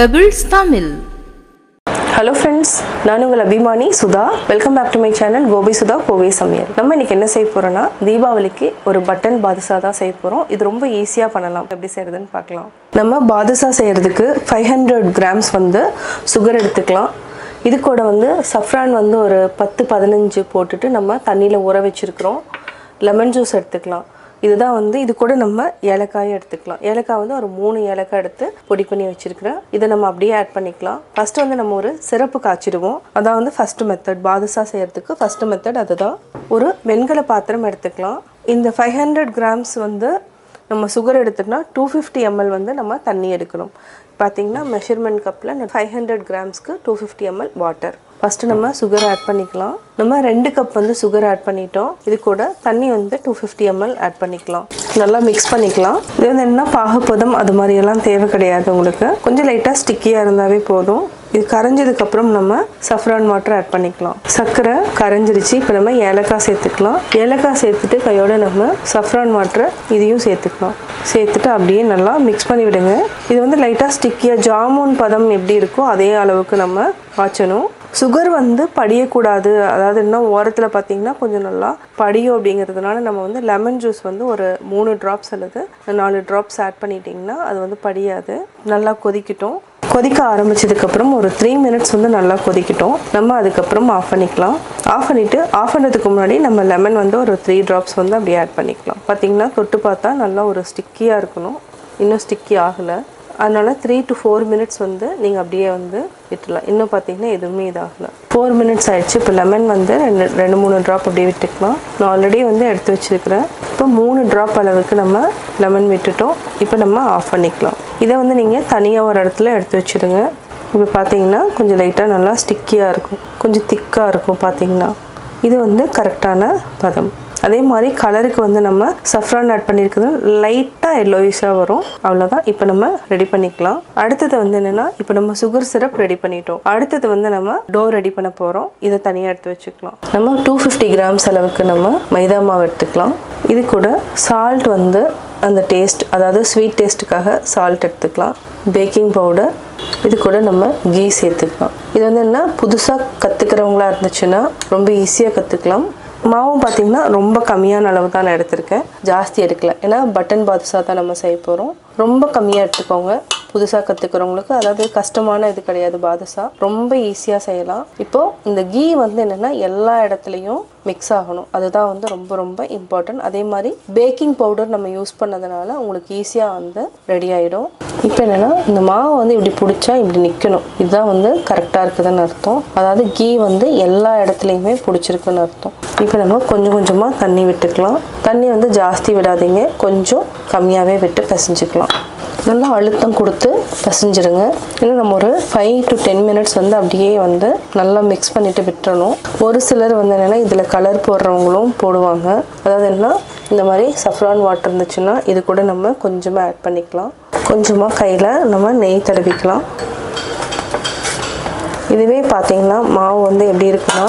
Pebbles Tamil. Hello friends, நான் உங்கள் அபிமானி Sudha. Welcome back to my channel Gobi Sudha Kovai Samayal. நம்ம இன்னைக்கு என்ன செய்ய போறோம்னா தீபாவளிக்கு ஒரு பட்டன் பாதுஷா தான் செய்ய போறோம். இது ரொம்ப ஈஸியா பண்ணலாம். எப்படி செய்யறதுன்னு பார்க்கலாம். நம்ம பாதுஷா செய்யறதுக்கு 500 grams வந்து சுகர் எடுத்துக்கலாம். இது கூட வந்து சஃப்ரான் வந்து ஒரு 10-15 போட்டுட்டு நம்ம தண்ணியில ஊற வச்சிருக்கிறோம். லெமன் ஜூஸ் எடுத்துக்கலாம். இதுதான் வந்து இது கூட நம்ம ஏலக்காய் எடுத்துக்கலாம். ஏலக்காய் வந்து ஒரு 3 ஏலக்காய் எடுத்து பொடி பண்ணி வச்சிருக்கிறேன். இதை நம்ம அப்படியே ஆட் பண்ணிக்கலாம். ஃபர்ஸ்ட் வந்து நம்ம ஒரு சிரப்பு காய்ச்சிடுவோம். அதான் வந்து ஃபர்ஸ்ட் மெத்தட். பாதுஷா செய்யறதுக்கு ஃபர்ஸ்ட் மெத்தட் அதுதான். ஒரு வெண்கல பாத்திரம் எடுத்துக்கலாம். இந்த 500 grams வந்து நம்ம சுகர் எடுத்துட்டோம்னா 250 ml வந்து நம்ம தண்ணி எடுக்கணும். பார்த்தீங்கன்னா மெஷர்மெண்ட் கப்பில் 500 grams-க்கு 250 ml வாட்டர். ஃபஸ்ட்டு நம்ம சுகர் ஆட் பண்ணிக்கலாம். நம்ம 2 கப் வந்து சுகர் ஆட் பண்ணிட்டோம். இது கூட தண்ணி வந்து 250 ml ஆட் பண்ணிக்கலாம். நல்லா மிக்ஸ் பண்ணிக்கலாம். இது வந்து என்ன பாகுபதம் அது மாதிரியெல்லாம் தேவை கிடையாது. உங்களுக்கு கொஞ்சம் லைட்டாக ஸ்டிக்கியாக இருந்தாவே போதும். இது கரைஞ்சதுக்கப்புறம் நம்ம சஃப்ரான் வாட்டர் ஆட் பண்ணிக்கலாம். சர்க்கரை கரைஞ்சிருச்சு. இப்போ நம்ம ஏலக்காய் சேர்த்துக்கலாம். ஏலக்காய் சேர்த்துட்டு கையோட நம்ம சஃப்ரான் வாட்டரை இதையும் சேர்த்துக்கலாம். சேர்த்துட்டு அப்படியே நல்லா மிக்ஸ் பண்ணி விடுங்க. இது வந்து லைட்டாக ஸ்டிக்கியாக ஜாமுன் பதம் எப்படி இருக்கோ அதே அளவுக்கு நம்ம காய்ச்சணும். சுகர் வந்து படியக்கூடாது. அதாவது இன்னும் ஓரத்தில் பார்த்தீங்கன்னா கொஞ்சம் நல்லா படியும். அப்படிங்கிறதுனால நம்ம வந்து லெமன் ஜூஸ் வந்து ஒரு 3 drops அல்லது 4 drops ஆட் பண்ணிட்டிங்கன்னா அது வந்து படியாது. நல்லா கொதிக்கட்டும். கொதிக்க ஆரம்பிச்சதுக்கப்புறம் ஒரு 3 minutes வந்து நல்லா கொதிக்கட்டும். நம்ம அதுக்கப்புறம் ஆஃப் பண்ணிக்கலாம். ஆஃப் பண்ணுறதுக்கு முன்னாடி நம்ம லெமன் வந்து ஒரு 3 drops வந்து அப்படியே ஆட் பண்ணிக்கலாம். பார்த்தீங்கன்னா தொட்டு பார்த்தா நல்லா ஒரு ஸ்டிக்கியாக இருக்கணும். இன்னும் ஸ்டிக்கி ஆகலை. அதனால் 3 to 4 minutes வந்து நீங்கள் அப்படியே வந்து விட்டுலாம். இன்னும் பார்த்தீங்கன்னா எதுவுமே இதாகலை. 4 minutes ஆயிடுச்சு. இப்போ லெமன் வந்து 2-3 drop அப்படியே விட்டுக்கலாம். நான் ஆல்ரெடி வந்து எடுத்து வச்சுருக்கிறேன். இப்போ 3 drop அளவுக்கு நம்ம லெமன் விட்டுட்டோம். இப்போ நம்ம ஆஃப் பண்ணிக்கலாம். இதை வந்து நீங்கள் தனியாக ஒரு இடத்துல எடுத்து வச்சுடுங்க. இப்போ பார்த்தீங்கன்னா கொஞ்சம் லைட்டாக நல்லா ஸ்டிக்கியாக இருக்கும். கொஞ்சம் திக்காக இருக்கும். பார்த்தீங்கன்னா இது வந்து கரெக்டான பதம். அதே மாதிரி கலருக்கு வந்து நம்ம சஃப்ரான் ஆட் பண்ணியிருக்கிறது லைட்டாக எல்லோயிஷாக வரும். அவ்வளோதான். இப்போ நம்ம ரெடி பண்ணிக்கலாம். அடுத்தது வந்து என்னென்னா இப்போ நம்ம சுகர் சிரப் ரெடி பண்ணிட்டோம். அடுத்தது வந்து நம்ம டோ ரெடி பண்ண போகிறோம். இதை தனியாக எடுத்து வச்சுக்கலாம். நம்ம 250 grams அளவுக்கு நம்ம மைதா மாவு எடுத்துக்கலாம். இது கூட சால்ட் வந்து அந்த டேஸ்ட், அதாவது ஸ்வீட் டேஸ்ட்டுக்காக சால்ட் எடுத்துக்கலாம். பேக்கிங் பவுடர், இது கூட நம்ம கீ சேர்த்துக்கலாம். இது வந்து என்ன புதுசாக கற்றுக்கிறவங்களா இருந்துச்சுன்னா ரொம்ப ஈஸியாக கற்றுக்கலாம். மாவும் பார்த்தீங்கன்னா ரொம்ப கம்மியான அளவு தான் நான் எடுத்திருக்கேன். ஜாஸ்தி எடுக்கல. ஏன்னா பட்டன் பாதுஷா தான் நம்ம செய்ய போகிறோம். ரொம்ப கம்மியாக எடுத்துக்கோங்க. புதுசாக கற்றுக்கிறவங்களுக்கு அதாவது கஷ்டமான இது கிடையாது. பாதுஷா ரொம்ப ஈஸியாக செய்யலாம். இப்போது இந்த கீ வந்து என்னென்னா எல்லா இடத்துலையும் மிக்ஸ் ஆகணும். அதுதான் வந்து ரொம்ப ரொம்ப இம்பார்ட்டன்ட். அதே மாதிரி பேக்கிங் பவுடர் நம்ம யூஸ் பண்ணதுனால உங்களுக்கு ஈஸியாக வந்து ரெடி ஆகிடும். இப்போ என்னென்னா இந்த மாவு வந்து இப்படி பிடிச்சா இப்படி நிற்கணும். இதுதான் வந்து கரெக்டாக இருக்குதுன்னு அர்த்தம். அதாவது கீ வந்து எல்லா இடத்துலையுமே பிடிச்சிருக்குன்னு அர்த்தம். இப்போ நம்ம கொஞ்சம் கொஞ்சமாக தண்ணி விட்டுக்கலாம். தண்ணி வந்து ஜாஸ்தி விடாதீங்க. கொஞ்சம் கம்மியாகவே விட்டு பிசைஞ்சிக்கலாம். நல்லா அழுத்தம் கொடுத்து பிசைஞ்சிருங்க. இல்லை நம்ம ஒரு 5 to 10 minutes வந்து அப்படியே வந்து நல்லா மிக்ஸ் பண்ணிவிட்டு விட்டுறணும். ஒரு சிலர் வந்து என்னென்னா இதில் கலர் போடுறவங்களும் போடுவாங்க. அதாவது என்ன இந்த மாதிரி சஃப்ரான் வாட்டர் இருந்துச்சுன்னா இது கூட நம்ம கொஞ்சமாக ஆட் பண்ணிக்கலாம். கொஞ்சமாக கையில் நம்ம நெய் தடவிக்கலாம். இதுவே பார்த்தீங்கன்னா மாவு வந்து எப்படி இருக்குன்னா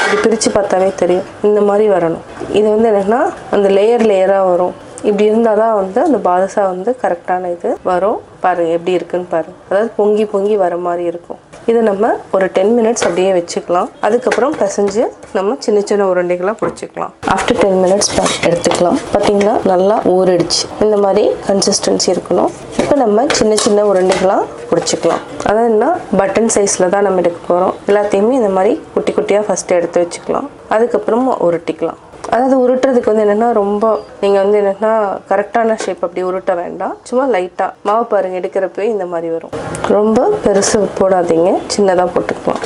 இது பிரித்து பார்த்தாவே தெரியும். இந்த மாதிரி வரணும். இது வந்து என்னென்னா அந்த லேயராக வரும். இப்படி இருந்தால் தான் வந்து அந்த பாதுஷா வந்து கரெக்டான இது வரும். பாருங்கள் எப்படி இருக்குன்னு பாருங்கள். அதாவது பொங்கி பொங்கி வர மாதிரி இருக்கும். இதை நம்ம ஒரு 10 minutes அப்படியே வச்சுக்கலாம். அதுக்கப்புறம் பிசைஞ்சு நம்ம சின்ன சின்ன உருண்டைகளாக பிடிச்சிக்கலாம். ஆஃப்டர் 10 minutes எடுத்துக்கலாம். பார்த்தீங்கன்னா நல்லா ஊறிடுச்சு. இந்த மாதிரி கன்சிஸ்டன்சி இருக்கணும். இப்போ நம்ம சின்ன சின்ன உருண்டைகளாக பிடிச்சிக்கலாம். அதாவது என்ன பட்டன் சைஸில் தான் நம்ம எடுக்க போகிறோம். எல்லாத்தையுமே இந்த மாதிரி குட்டி குட்டியாக ஃபஸ்ட்டு எடுத்து வச்சுக்கலாம். அதுக்கப்புறம் உருட்டிக்கலாம். அதாவது உருட்டுறதுக்கு வந்து என்னென்னா ரொம்ப நீங்கள் வந்து என்னென்னா கரெக்டான ஷேப் அப்படி உருட்ட வேண்டாம். சும்மா லைட்டாக மாவு பாருங்கள் எடுக்கிறப்பவே இந்த மாதிரி வரும். ரொம்ப பெருசு போடாதீங்க. சின்னதாக போட்டுக்கலாம்.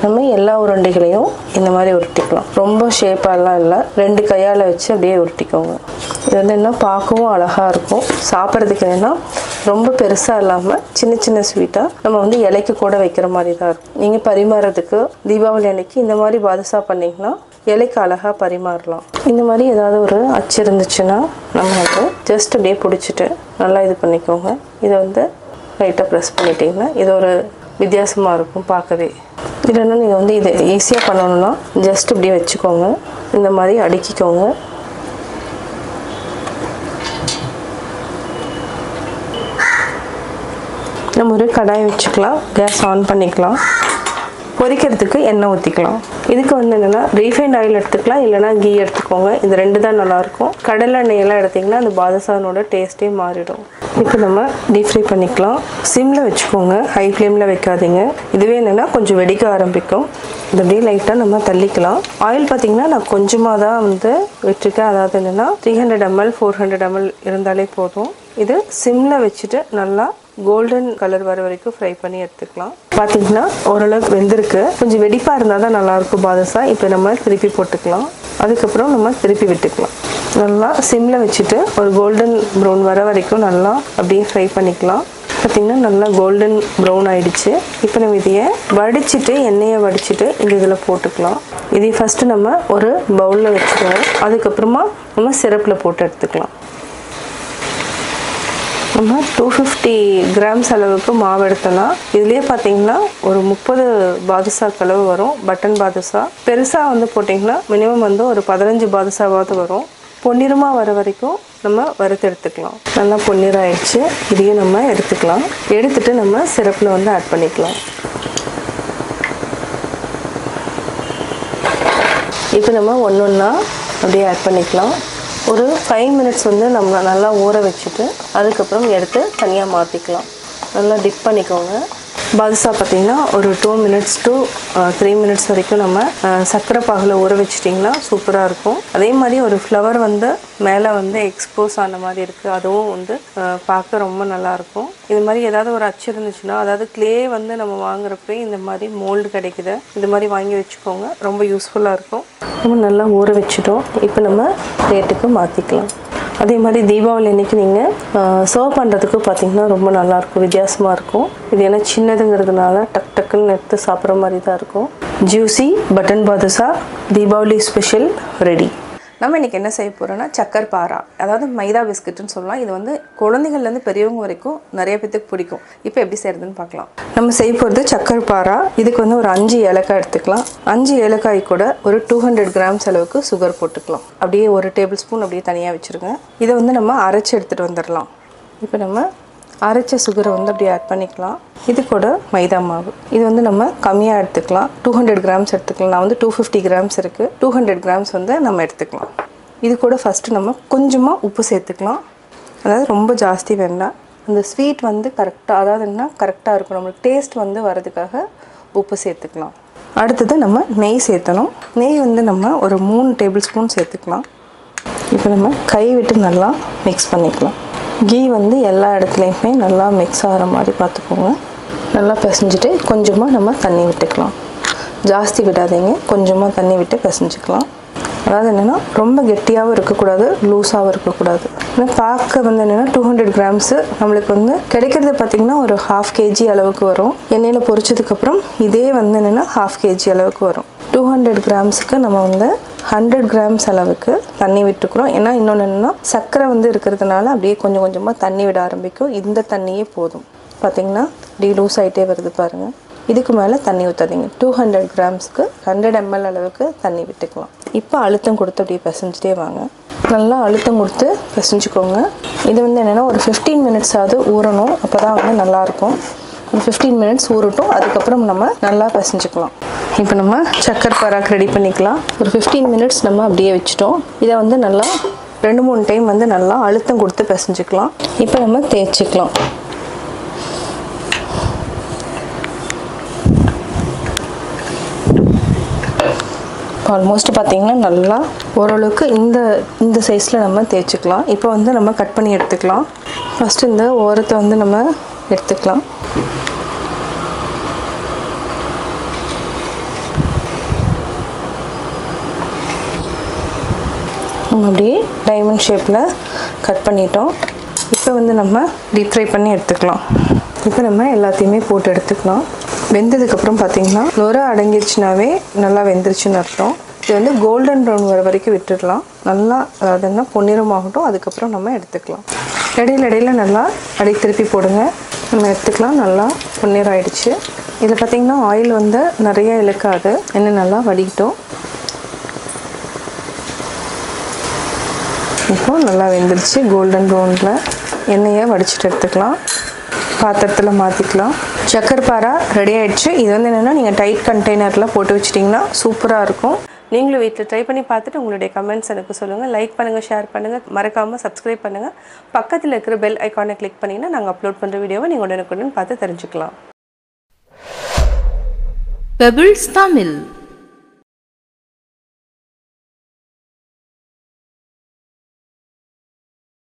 நம்ம எல்லா உருண்டைகளையும் இந்த மாதிரி உருட்டிக்கலாம். ரொம்ப ஷேப்பாலாம் இல்லை. 2 கையால் வச்சு அப்படியே உருட்டிக்கோங்க. இது வந்து என்ன பார்க்கவும் அழகாக இருக்கும். சாப்பிட்றதுக்கு என்னென்னா ரொம்ப பெருசாக இல்லாமல் சின்ன சின்ன ஸ்வீட்டாக நம்ம வந்து இலைக்கு கூட வைக்கிற மாதிரி தான் இருக்கும். நீங்கள் பரிமாறதுக்கு தீபாவளி அன்னைக்கு இந்த மாதிரி பாதுஷா பண்ணிங்கன்னா இலைக்கு அழகாக பரிமாறலாம். இந்த மாதிரி ஏதாவது ஒரு அச்சு இருந்துச்சுன்னா நம்ம வந்து ஜஸ்ட் அப்படியே பிடிச்சிட்டு நல்லா இது பண்ணிக்கோங்க. இதை வந்து லைட்டாக ப்ரெஸ் பண்ணிட்டீங்கன்னா இது ஒரு வித்தியாசமாக இருக்கும் பார்க்கவே. இல்லைன்னா நீங்கள் வந்து இதை ஈஸியாக பண்ணணுன்னா ஜஸ்ட் இப்படியே வச்சுக்கோங்க. இந்த மாதிரி அடுக்கிக்கோங்க. நம்ம ஒரு கடாய் வச்சுக்கலாம். கேஸ் ஆன் பண்ணிக்கலாம். பொரிக்கிறதுக்கு எண்ணெய் ஊற்றிக்கலாம். இதுக்கு வந்து என்னென்னா ரீஃபைண்ட் ஆயில் எடுத்துக்கலாம், இல்லைனா கீ எடுத்துக்கோங்க. இது ரெண்டு தான் நல்லாயிருக்கும். கடலை எண்ணெயெல்லாம் எடுத்திங்கன்னா அந்த பாதுஷானோட டேஸ்ட்டே மாறிடும். இப்போ நம்ம டீப் ஃப்ரை பண்ணிக்கலாம். சிம்மில் வச்சுக்கோங்க, ஹை ஃப்ளேமில் வைக்காதீங்க. இதுவே என்னென்னா கொஞ்சம் வெடிக்க ஆரம்பிக்கும். இது அப்படியே லைட்டாக நம்ம தள்ளிக்கலாம். ஆயில் பார்த்திங்கன்னா நான் கொஞ்சமாக தான் வந்து விட்டுருக்கேன். அதாவது என்னென்னா 300 ml 400 ml இருந்தாலே போதும். இது சிம்மில் வச்சுட்டு நல்லா கோல்டன் கலர் வர வரைக்கும் ஃப்ரை பண்ணி எடுத்துக்கலாம். பார்த்தீங்கன்னா ஓரளவுக்கு வெந்திருக்கு. கொஞ்சம் வெடிப்பாக இருந்தால் தான் நல்லாயிருக்கும் பாதுஷா. இப்போ நம்ம திருப்பி போட்டுக்கலாம். அதுக்கப்புறம் நம்ம திருப்பி விட்டுக்கலாம். நல்லா சிம்மில் வச்சுட்டு ஒரு கோல்டன் ப்ரௌன் வர வரைக்கும் நல்லா அப்படியே ஃப்ரை பண்ணிக்கலாம். பார்த்திங்கன்னா நல்லா கோல்டன் ப்ரௌன் ஆகிடுச்சு. இப்போ நம்ம இதையை வடிச்சிட்டு எண்ணெயை வடிச்சிட்டு இந்த இதில் போட்டுக்கலாம். இதை ஃபஸ்ட்டு நம்ம ஒரு பவுலில் வச்சுக்குவோம். அதுக்கப்புறமா நம்ம சிரப்பில் போட்டு எடுத்துக்கலாம். நம்ம 250 grams அளவுக்கு மாவு எடுத்தோன்னா இதுலேயே பார்த்தீங்கன்னா ஒரு 30 பாதுஷா அளவு வரும். பட்டன் பாதுஷா பெருசாக வந்து போட்டிங்கன்னா மினிமம் வந்து ஒரு 15 பாதுஷாவாவது வரும். பொன்னிறமாக வர வரைக்கும் நம்ம வறுத்து எடுத்துக்கலாம். நல்லா பொன்னிறாயிடுச்சு. இதையும் நம்ம எடுத்துக்கலாம். எடுத்துட்டு நம்ம சிரப்பில் வந்து ஆட் பண்ணிக்கலாம். இப்போ நம்ம ஒன்று ஒன்றா அப்படியே ஆட் பண்ணிக்கலாம். ஒரு 5 minutes வந்து நம்ம நல்லா ஊற வச்சுட்டு அதுக்கப்புறம் எடுத்து தனியாக மாற்றிக்கலாம். நல்லா டிப் பண்ணிக்கோங்க. பாதுஷா பார்த்திங்கன்னா ஒரு 2 minutes to 3 minutes வரைக்கும் நம்ம சர்க்கரை பாகில் ஊற வச்சிட்டிங்கன்னா சூப்பராக இருக்கும். அதே மாதிரி ஒரு ஃப்ளவர் வந்து மேலே வந்து எக்ஸ்போஸ் ஆன மாதிரி இருக்குது. அதுவும் வந்து பார்க்க ரொம்ப நல்லாயிருக்கும். இது மாதிரி ஏதாவது ஒரு அச்சு இருந்துச்சுன்னா, அதாவது க்ளே வந்து நம்ம வாங்குறப்ப இந்த மாதிரி மோல்டு கிடைக்குது, இது மாதிரி வாங்கி வச்சுக்கோங்க. ரொம்ப யூஸ்ஃபுல்லாக இருக்கும். நம்ம நல்லா ஊற வச்சுட்டோம். இப்போ நம்ம பிளேட்டுக்கு மாற்றிக்கலாம். அதே மாதிரி தீபாவளி அன்றைக்கி நீங்கள் சர்வ் பண்ணுறதுக்கு பார்த்திங்கன்னா ரொம்ப நல்லாயிருக்கும், வித்தியாசமாக இருக்கும். இது ஏன்னா சின்னதுங்கிறதுனால டக் டக்குன்னு எடுத்து சாப்பிட்ற மாதிரி தான் இருக்கும். ஜூஸி பட்டன் பாதுஷா தீபாவளி ஸ்பெஷல் ரெடி. நம்ம இன்றைக்கி என்ன செய்ய போகிறோன்னா சக்கர் பாரா, அதாவது மைதா பிஸ்கட்டுன்னு சொல்லலாம். இது வந்து குழந்தைகள்லேருந்து பெரியவங்க வரைக்கும் நிறைய பேத்துக்கு பிடிக்கும். இப்போ எப்படி செய்கிறதுன்னு பார்க்கலாம். நம்ம செய்ய போகிறது சக்கர் பாரா. இதுக்கு வந்து ஒரு 5 ஏலக்காய் எடுத்துக்கலாம். 5 ஏலக்காய் கூட ஒரு 200 grams அளவுக்கு சுகர் போட்டுக்கலாம். அப்படியே ஒரு டேபிள் ஸ்பூன் அப்படியே தனியாக வச்சுருங்க. இதை வந்து நம்ம அரைச்சி எடுத்துகிட்டு வந்துடலாம். இப்போ நம்ம அரைச்ச சுகரை வந்து அப்படியே ஆட் பண்ணிக்கலாம். இது கூட மைதா மாவு, இது வந்து நம்ம கம்மியாக எடுத்துக்கலாம். 200 grams எடுத்துக்கலாம். நான் வந்து 250 grams இருக்குது. 200 grams வந்து நம்ம எடுத்துக்கலாம். இது கூட ஃபஸ்ட்டு நம்ம கொஞ்சமாக உப்பு சேர்த்துக்கலாம். அதாவது ரொம்ப ஜாஸ்தி வேண்டாம். அந்த ஸ்வீட் வந்து கரெக்டாக, அதாவது என்ன கரெக்டாக இருக்கும். நம்மளுக்கு டேஸ்ட் வந்து வரதுக்காக உப்பு சேர்த்துக்கலாம். அடுத்தது நம்ம நெய் சேர்த்தணும். நெய் வந்து நம்ம ஒரு 3 டேபிள் ஸ்பூன் சேர்த்துக்கலாம். இப்போ நம்ம கை விட்டு நல்லா மிக்ஸ் பண்ணிக்கலாம். கீ வந்து எல்லா இடத்துலையுமே நல்லா மிக்ஸ் ஆகிற மாதிரி பார்த்துக்கோங்க. நல்லா பிசைஞ்சிட்டு கொஞ்சமாக நம்ம தண்ணி விட்டுக்கலாம். ஜாஸ்தி விடாதீங்க, கொஞ்சமாக தண்ணி விட்டு பிசைஞ்சிக்கலாம். அதாவது என்னென்னா ரொம்ப கெட்டியாகவும் இருக்கக்கூடாது, லூஸாகவும் இருக்கக்கூடாது. ஏன்னா பார்க்க வந்து என்னென்னா 200 grams நம்மளுக்கு வந்து கிடைக்கிறது பார்த்திங்கன்னா ஒரு 1/2 kg அளவுக்கு வரும். எண்ணெயில் பொரிச்சதுக்கப்புறம் இதே வந்து என்னென்னா 1/2 kg அளவுக்கு வரும். 200 gramsக்கு நம்ம வந்து 100 grams அளவுக்கு தண்ணி விட்டுக்கிறோம். ஏன்னா இன்னொன்று என்னென்னா சர்க்கரை வந்து இருக்கிறதுனால அப்படியே கொஞ்சம் கொஞ்சமாக தண்ணி விட ஆரம்பிக்கும். இந்த தண்ணியே போதும். பார்த்திங்கன்னா இப்படி லூஸ் ஆகிட்டே வருது பாருங்கள். இதுக்கு மேலே தண்ணி ஊற்றாதீங்க. 200 grams-க்கு 100 ml அளவுக்கு தண்ணி விட்டுக்கலாம். இப்போ அழுத்தம் கொடுத்து அப்படியே பிசைஞ்சிட்டே வாங்க. நல்லா அழுத்தம் கொடுத்து பிசைஞ்சுக்கோங்க. இது வந்து என்னென்னா ஒரு 15 minutes ஆகுது ஊறணும். அப்போ தான் வந்து நல்லாயிருக்கும். ஒரு 15 minutes ஊறட்டும். அதுக்கப்புறம் நம்ம நல்லா பிசைஞ்சுக்கலாம். இப்போ நம்ம சக்கர் பாராக்கு ரெடி பண்ணிக்கலாம். ஒரு 15 minutes நம்ம அப்படியே வச்சுட்டோம். இதை வந்து நல்லா 2-3 டைம் வந்து நல்லா அழுத்தம் கொடுத்து பிசைஞ்சுக்கலாம். இப்போ நம்ம தேய்ச்சிக்கலாம். ஆல்மோஸ்ட் பார்த்திங்கன்னா நல்லா ஓரளவுக்கு இந்த சைஸில் நம்ம தேய்ச்சிக்கலாம். இப்போ வந்து நம்ம கட் பண்ணி எடுத்துக்கலாம். ஃபஸ்ட்டு இந்த ஓரத்தை வந்து நம்ம எடுத்துக்கலாம். நம்ம அப்படியே டைமண்ட் ஷேப்பில் கட் பண்ணிட்டோம். இப்போ வந்து நம்ம டீப் ஃப்ரை பண்ணி எடுத்துக்கலாம். இப்போ நம்ம எல்லாத்தையுமே போட்டு எடுத்துக்கலாம். வெந்ததுக்கப்புறம் பார்த்திங்கன்னா நுரை அடங்கிடுச்சுனாவே நல்லா வெந்துருச்சுன்னு அர்த்தம். இது வந்து கோல்டன் ப்ரௌன் வர வரைக்கும் விட்டுடலாம். நல்லா அதாவதுன்னா பொன்னிறமாகட்டும். அதுக்கப்புறம் நம்ம எடுத்துக்கலாம். இடையில நல்லா அடி திருப்பி போடுங்க. நம்ம எடுத்துக்கலாம். நல்லா பொன்னிறம் ஆகிடுச்சு. இதில் பார்த்திங்கன்னா ஆயில் வந்து நிறைய இழுக்காது. எண்ணெய் நல்லா வடிக்கிட்டோம். இப்போ நல்லா வெந்துருச்சு. கோல்டன் ப்ரௌனில் எண்ணெயை வடிச்சிட்டு எடுத்துக்கலாம். பாத்திரத்தில் மாற்றிக்கலாம். சக்கரை பாரா ரெடி ஆகிடுச்சு. இது வந்து என்னென்னா நீங்கள் டைட் கண்டெய்னரில் போட்டு வச்சிட்டிங்கன்னா சூப்பராக இருக்கும். நீங்களும் வீட்டில் ட்ரை பண்ணி பார்த்துட்டு உங்களுடைய கமெண்ட்ஸ் எனக்கு சொல்லுங்கள். லைக் பண்ணுங்கள், ஷேர் பண்ணுங்கள், மறக்காமல் சப்ஸ்கிரைப் பண்ணுங்கள். பக்கத்தில் இருக்கிற பெல் ஐக்கானை கிளிக் பண்ணிங்கன்னா நாங்கள் அப்லோட் பண்ணுற வீடியோவை நீங்கள் உடனுக்குடன் பார்த்து தெரிஞ்சுக்கலாம். Pebbles Tamil.